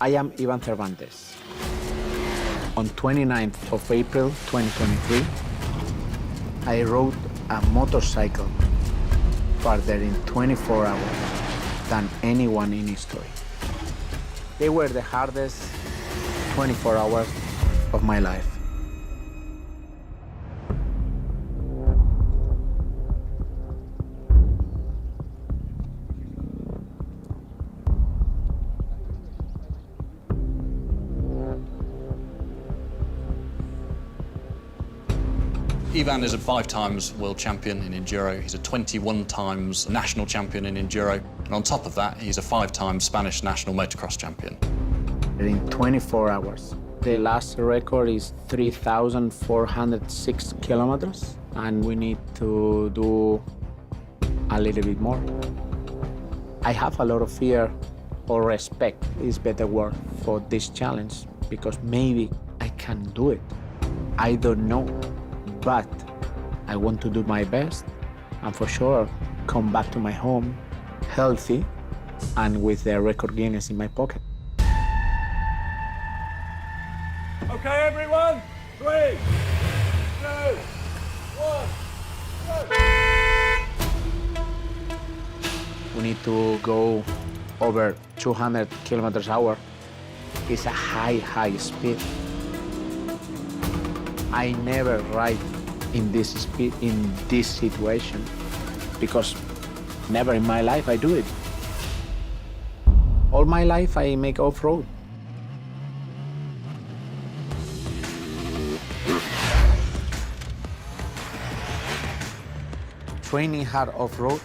I am Iván Cervantes. On 29th of April 2023, I rode a motorcycle farther in 24 hours than anyone in history. They were the hardest 24 hours of my life. Iván is a 5 times world champion in enduro. He's a 21 times national champion in enduro. And on top of that, he's a 5 times Spanish national motocross champion. In 24 hours. The last record is 3,406 kilometers, and we need to do a little bit more. I have a lot of fear, or respect is better word, for this challenge, because maybe I can do it. I don't know. But I want to do my best and for sure come back to my home healthy and with the record Guinness in my pocket. Okay, everyone, 3, 2, 1, go! We need to go over 200 kilometers an hour. It's a high speed. I never ride in this speed, in this situation, because never in my life I do it. All my life I make off-road. Training hard off-road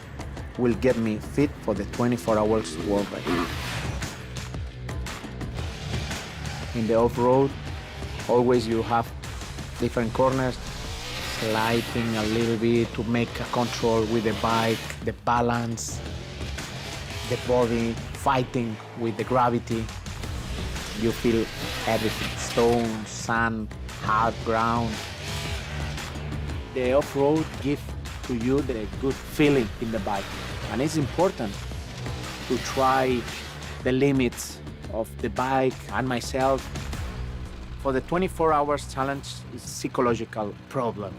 will get me fit for the 24 hours world record. In the off-road, always you have different corners, sliding a little bit to make a control with the bike, the balance, the body, fighting with the gravity. You feel everything, stone, sand, hard ground. The off-road gives to you the good feeling in the bike. And it's important to try the limits of the bike and myself. For the 24 hours challenge, it's a psychological problem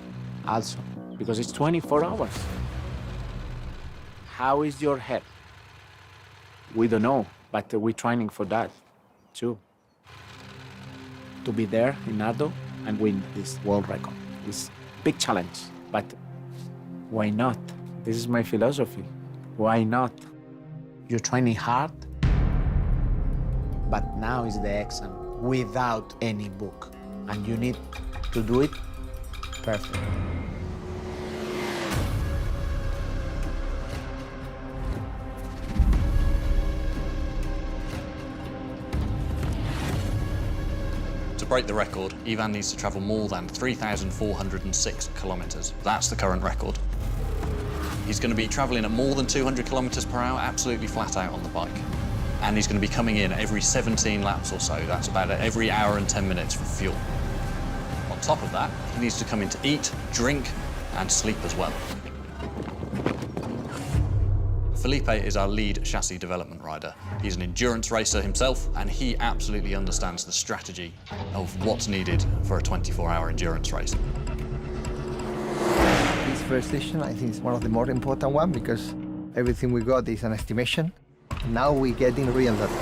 also, because it's 24 hours. How is your head? We don't know, but we're training for that too. To be there in Nardo and win this world record. It's a big challenge, but why not? This is my philosophy. Why not? You're training hard, but now is the exam without any book, and you need to do it perfect. To break the record, Iván needs to travel more than 3,406 kilometers. That's the current record. He's going to be traveling at more than 200 kilometers per hour, absolutely flat out on the bike. And he's going to be coming in every 17 laps or so. That's about every hour and 10 minutes for fuel. On top of that, he needs to come in to eat, drink, and sleep as well. Felipe is our lead chassis development rider. He's an endurance racer himself, and he absolutely understands the strategy of what's needed for a 24-hour endurance race. This first session, I think, is one of the more important ones because everything we got is an estimation. Now we get in real data.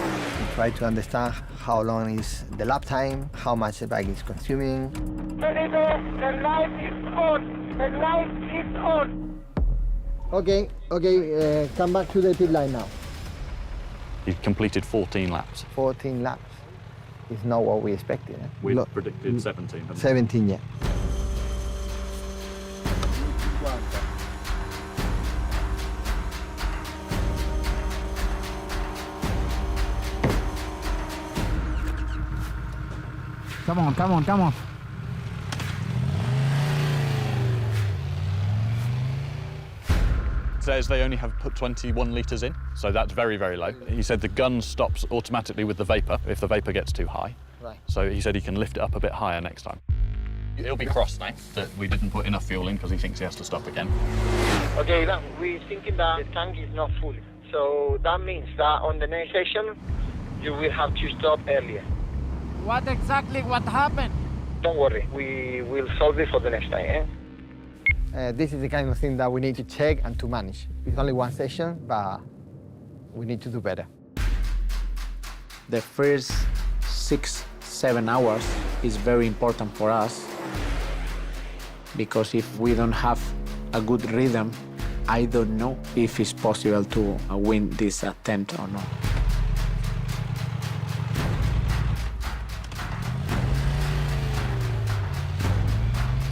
We try to understand how long is the lap time, how much the bike is consuming. The light is on! The light is on! Okay, come back to the pit line now. He completed 14 laps. 14 laps is not what we expected. Eh? We predicted 17. 17, yeah. Come on, come on, come on. Says they only have put 21 litres in, so that's very, very low. He said the gun stops automatically with the vapour if the vapour gets too high. Right. So he said he can lift it up a bit higher next time. He'll be cross now that we didn't put enough fuel in because he thinks he has to stop again. Okay, we're thinking that the tank is not full. So that means that on the next session, you will have to stop earlier. What exactly what happened? Don't worry, we will solve it for the next time, This is the kind of thing that we need to check and to manage. It's only one session, but we need to do better. The first 6-7 hours is very important for us because if we don't have a good rhythm, I don't know if it's possible to win this attempt or not.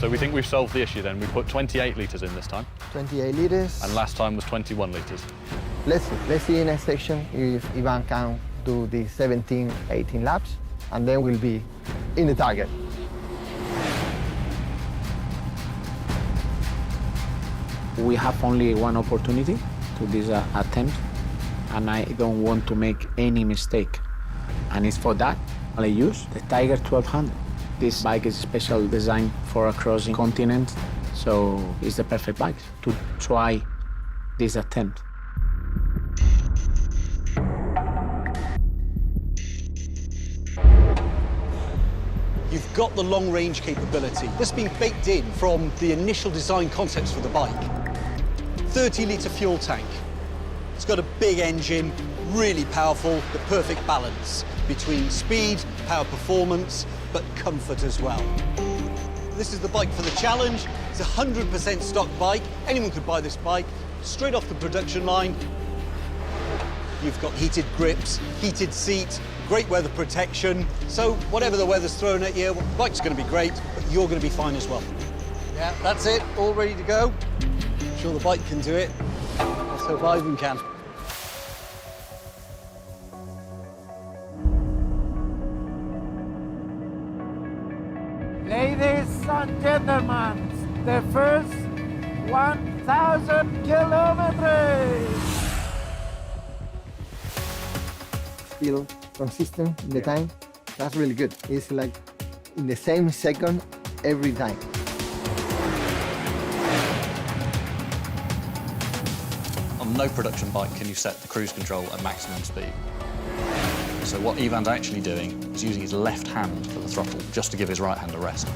So we think we've solved the issue then. We put 28 litres in this time. 28 liters. And last time was 21 litres. Let's see in next section if Ivan can do the 17, 18 laps, and then we'll be in the target. We have only one opportunity to this attempt, and I don't want to make any mistake. And it's for that I use the Tiger 1200. This bike is special designed for crossing continents, so it's the perfect bike to try this attempt. You've got the long-range capability. This has been baked in from the initial design concepts for the bike. 30-litre fuel tank. It's got a big engine, really powerful, the perfect balance between speed, power performance, but comfort as well. This is the bike for the challenge. It's a 100% stock bike. Anyone could buy this bike straight off the production line. You've got heated grips, heated seat, great weather protection. So whatever the weather's thrown at you, well, the bike's going to be great, but you're going to be fine as well. Yeah, that's it, all ready to go. I'm sure the bike can do it. Let's hope Ivan can. Ladies and gentlemen, the first 1,000 kilometers. Feel consistent in the time. That's really good. It's like in the same second every time. On no production bike can you set the cruise control at maximum speed. So what Ivan's actually doing is using his left hand for the throttle, just to give his right hand a rest.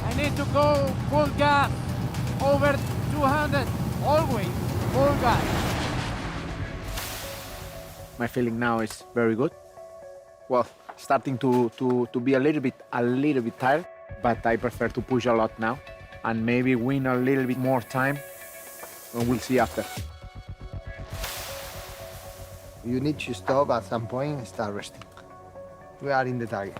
I need to go full gas, over 200, always full gas. My feeling now is very good. Well, starting to be a little bit tired, but I prefer to push a lot now and maybe win a little bit more time, and we'll see after. You need to stop at some point and start resting. We are in the target.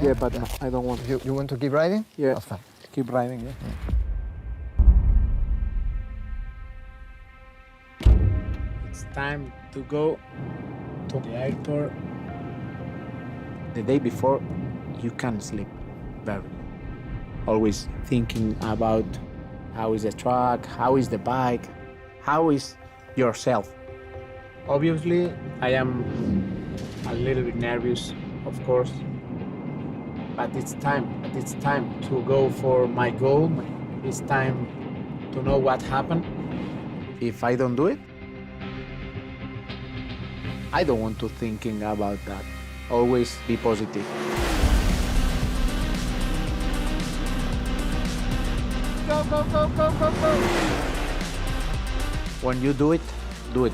Yeah, but I don't want to. You want to keep riding? Yeah, That's fine. keep riding, yeah. It's time to go to the airport. The day before, you can't sleep very. Always thinking about how is the track, how is the bike, how is yourself. Obviously, I am a little bit nervous, of course, but it's time to go for my goal. It's time to know what happened. If I don't do it, I don't want to thinking about that. Always be positive. Go, go, go, go, go, go. When you do it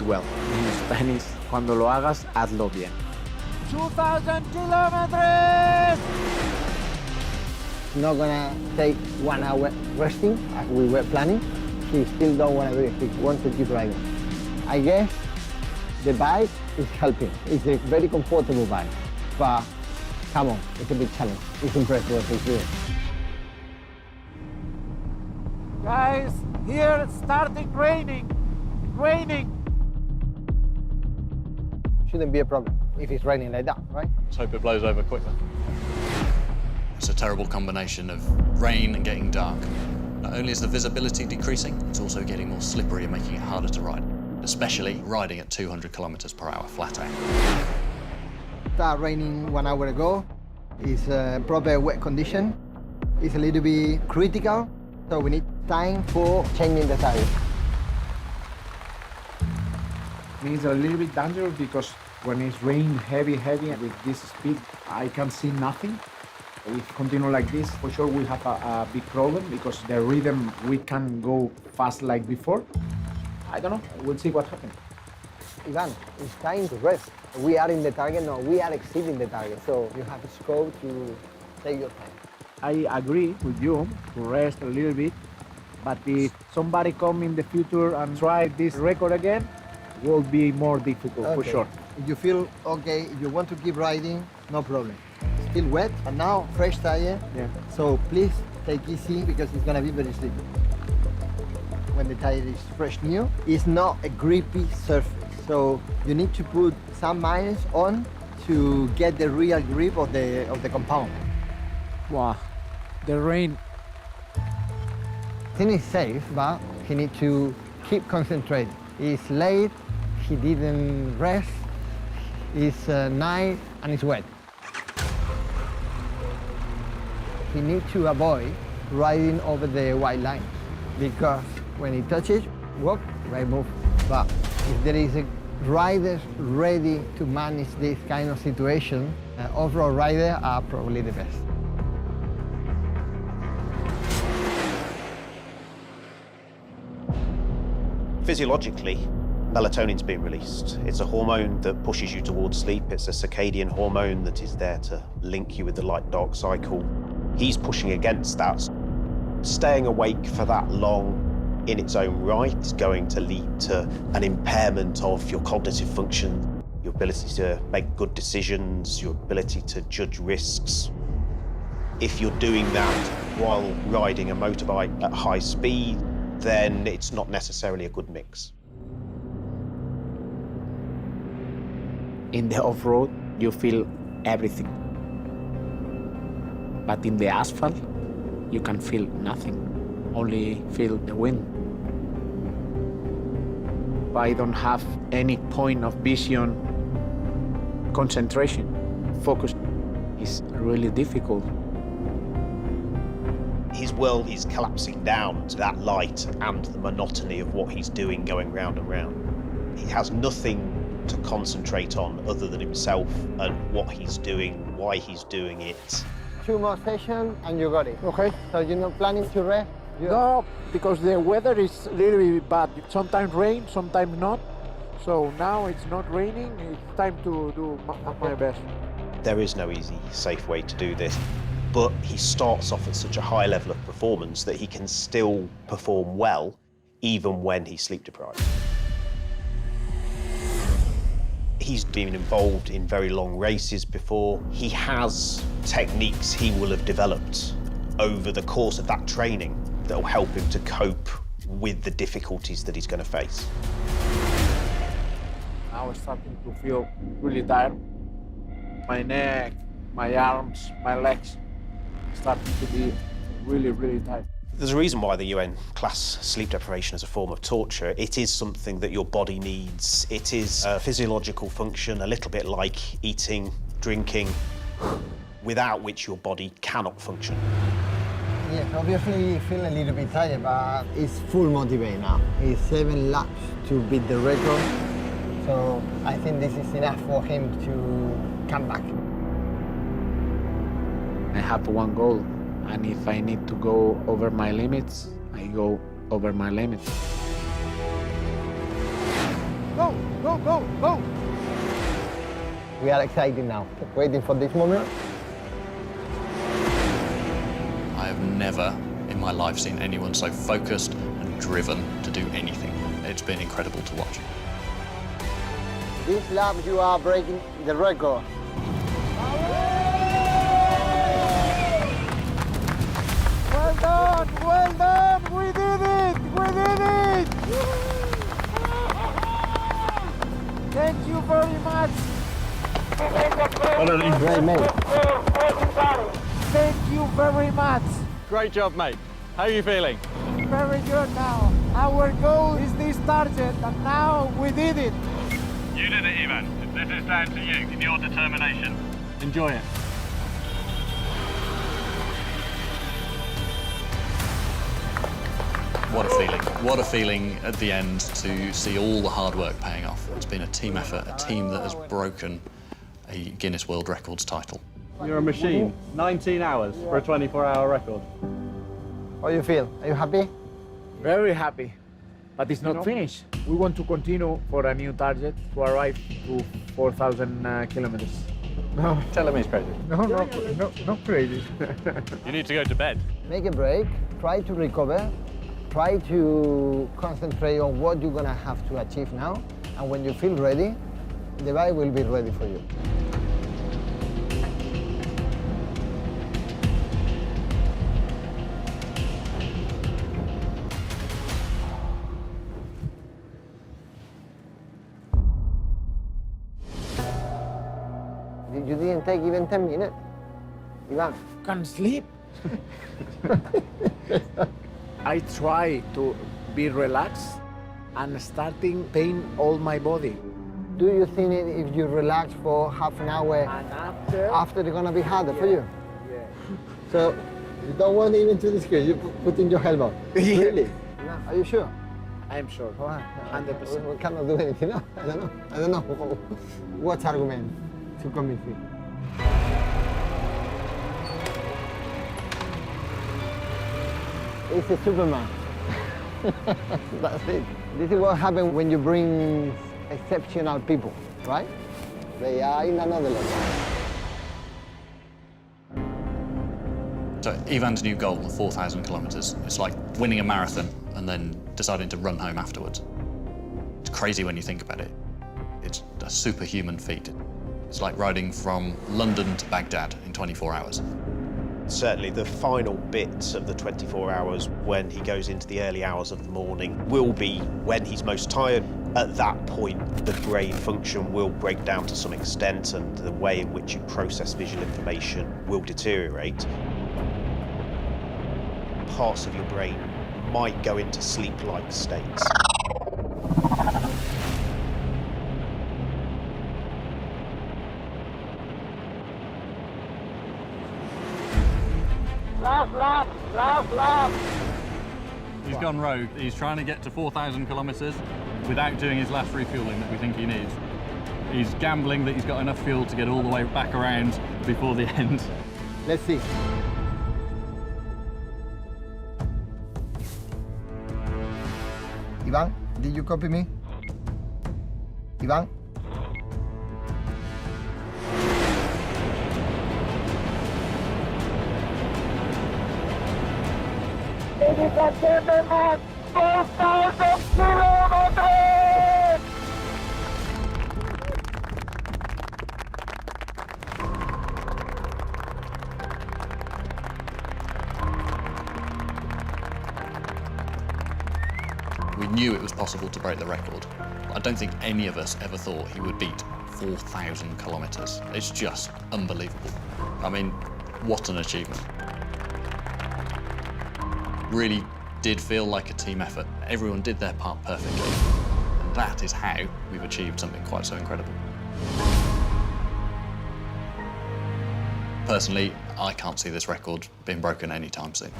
well. In Spanish, cuando lo hagas, hazlo bien. 2,000 kilometers. Not gonna take 1 hour resting as we were planning. He still don't want to do it. He wants to keep riding. I guess the bike is helping. It's a very comfortable bike, but come on, it's a big challenge. It's impressive what he's doing. Guys, here it's starting raining. Raining. Shouldn't be a problem if it's raining like that, right? Let's hope it blows over quickly. It's a terrible combination of rain and getting dark. Not only is the visibility decreasing, it's also getting more slippery and making it harder to ride, especially riding at 200 kilometers per hour flat out. It started raining 1 hour ago. It's a proper wet condition. It's a little bit critical, so we need time for changing the tires. It's a little bit dangerous because when it's raining heavy with this speed, I can see nothing. If we continue like this, for sure we have a big problem because the rhythm, we can go fast like before. I don't know, we'll see what happens. Ivan, it's time to rest. We are in the target, no, we are exceeding the target, so you have scope to take your time. I agree with you to rest a little bit, but if somebody come in the future and try this record again, it will be more difficult for sure. If you feel okay, if you want to keep riding, no problem. Still wet, and now fresh tire. Yeah. So please take easy because it's gonna be very slippery. When the tire is fresh new, it's not a grippy surface. So you need to put some miles on to get the real grip of the compound. Wow, the rain. I think it's safe, but he needs to keep concentrated. It's late, he didn't rest, it's night and it's wet. He needs to avoid riding over the white line because when he touches, whoop, right move. But if there is a rider ready to manage this kind of situation, off-road riders are probably the best. Physiologically, melatonin's being released. It's a hormone that pushes you towards sleep. It's a circadian hormone that is there to link you with the light-dark cycle. He's pushing against that. Staying awake for that long in its own right is going to lead to an impairment of your cognitive function, your ability to make good decisions, your ability to judge risks. If you're doing that while riding a motorbike at high speed, then it's not necessarily a good mix. In the off-road, you feel everything. But in the asphalt, you can feel nothing, only feel the wind. I don't have any point of vision, concentration, focus. It's really difficult. His world is collapsing down to that light and the monotony of what he's doing going round and round. He has nothing to concentrate on other than himself and what he's doing, why he's doing it. 2 more sessions and you got it. Okay. So you're not planning to rest? No, because the weather is a little bit bad. Sometimes rain, sometimes not. So now it's not raining, it's time to do my best. There is no easy, safe way to do this, but he starts off at such a high level of performance that he can still perform well even when he's sleep deprived. He's been involved in very long races before. He has techniques he will have developed over the course of that training that will help him to cope with the difficulties that he's going to face. Now I'm starting to feel really tired. My neck, my arms, my legs starting to be really, really tired. There's a reason why the UN class sleep deprivation as a form of torture. It is something that your body needs. It is a physiological function, a little bit like eating, drinking, without which your body cannot function. Yeah, obviously you feel a little bit tired, but it's full motivate now. It's 7 laps to beat the record. So I think this is enough for him to come back. I have one goal, and if I need to go over my limits, I go over my limits. Go, go, go, go! We are excited now, waiting for this moment. I have never in my life seen anyone so focused and driven to do anything. It's been incredible to watch. This lap you are breaking the record. Well done, we did it, we did it! Thank you very much. Great, mate. Thank you very much. Great job, mate. How are you feeling? Very good now. Our goal is this target, and now we did it. You did it, Ivan. This is down to you and your determination. Enjoy it. What a feeling. What a feeling at the end to see all the hard work paying off. It's been a team effort, a team that has broken a Guinness World Records title. You're a machine. 19 hours for a 24-hour record. How you feel? Are you happy? Very happy. But it's not finished. We want to continue for a new target to arrive to 4,000 kilometers. No. Tell him he's crazy. No, not crazy. You need to go to bed. Make a break, try to recover, try to concentrate on what you're gonna have to achieve now, and when you feel ready, the bike will be ready for you. You didn't take even 10 minutes, Iván. Can't sleep. I try to be relaxed and starting pain all my body. Do you think if you relax for half an hour And after it's gonna be harder for you? Yeah. So you don't want even to discuss, you put in your helmet. Yeah. Really? No, are you sure? I'm sure. Oh, 100%. We cannot do anything. No, I don't know. What argument to convince me? It's a Superman. That's it. This is what happens when you bring exceptional people, right? They are in another level. So Ivan's new goal of 4,000 kilometres, it's like winning a marathon and then deciding to run home afterwards. It's crazy when you think about it. It's a superhuman feat. It's like riding from London to Baghdad in 24 hours. Certainly the final bit of the 24 hours when he goes into the early hours of the morning will be when he's most tired. At that point, the brain function will break down to some extent and the way in which you process visual information will deteriorate. Parts of your brain might go into sleep-like states. Last lap. He's gone rogue. He's trying to get to 4,000 kilometres without doing his last refuelling that we think he needs. He's gambling that he's got enough fuel to get all the way back around before the end. Let's see. Iván, did you copy me? Iván? Ladies and gentlemen, 4,000 kilometers! We knew it was possible to break the record. I don't think any of us ever thought he would beat 4,000 kilometres. It's just unbelievable. I mean, what an achievement. Really did feel like a team effort. Everyone did their part perfectly. And that is how we've achieved something quite so incredible. Personally, I can't see this record being broken anytime soon.